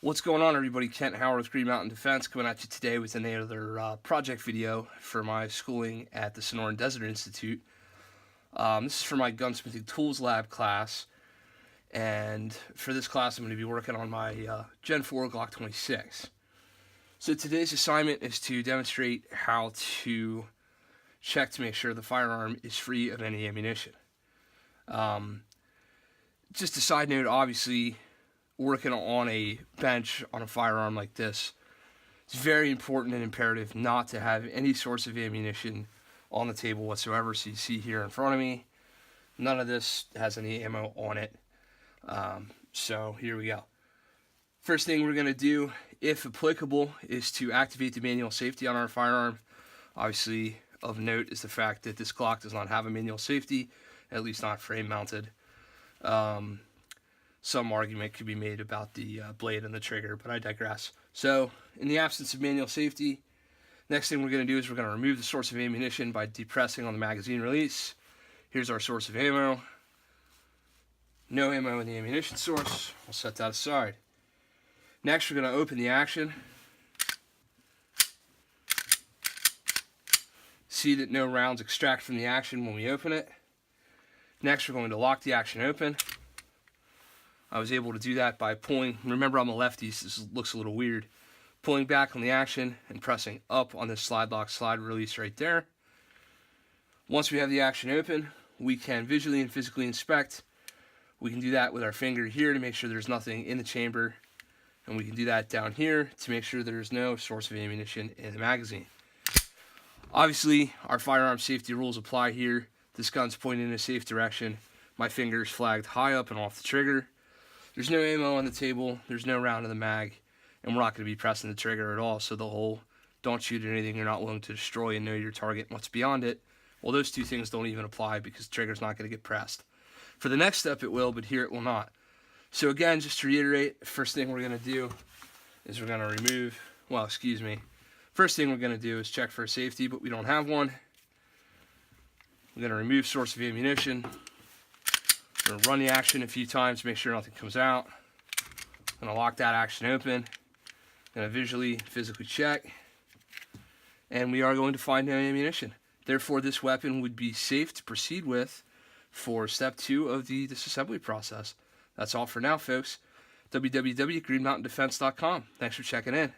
What's going on, everybody? Kent Howard with Green Mountain Defense coming at you today with another project video for my schooling at the Sonoran Desert Institute. This is for my gunsmithing tools lab class, and for this class I'm going to be working on my Gen 4 Glock 26. So today's assignment is to demonstrate how to check to make sure the firearm is free of any ammunition. Just a side note, obviously, working on a bench on a firearm like this, it's very important and imperative not to have any source of ammunition on the table whatsoever. So you see here in front of me, none of this has any ammo on it. So here we go. First thing we're going to do, if applicable, is to activate the manual safety on our firearm. Obviously, of note is the fact that this Glock does not have a manual safety, at least not frame mounted. Some argument could be made about the blade and the trigger, but I digress. So, in the absence of manual safety, next thing we're going to do is we're going to remove the source of ammunition by depressing on the magazine release. Here's our source of ammo. No ammo in the ammunition source. We'll set that aside. Next, we're going to open the action. See that no rounds extract from the action when we open it. Next, we're going to lock the action open. I was able to do that by pulling, remember I'm a lefty, so this looks a little weird, pulling back on the action and pressing up on this slide lock slide release right there. Once we have the action open, we can visually and physically inspect. We can do that with our finger here to make sure there's nothing in the chamber, and we can do that down here to make sure there's no source of ammunition in the magazine. Obviously, our firearm safety rules apply here. This gun's pointing in a safe direction. My finger's flagged high up and off the trigger. There's no ammo on the table, there's no round in the mag, and we're not going to be pressing the trigger at all, so the whole don't shoot at anything you're not willing to destroy and know your target and what's beyond it, well, those two things don't even apply because the trigger's not going to get pressed. For the next step it will, but here it will not. So again, just to reiterate, first thing we're going to do is we're going to remove, first thing we're going to do is check for safety, but we don't have one. We're going to remove source of ammunition. I'm going to run the action a few times, make sure nothing comes out. I'm going to lock that action open. I'm going to visually, physically check. And we are going to find no ammunition. Therefore, this weapon would be safe to proceed with for step 2 of the disassembly process. That's all for now, folks. www.greenmountaindefense.com. Thanks for checking in.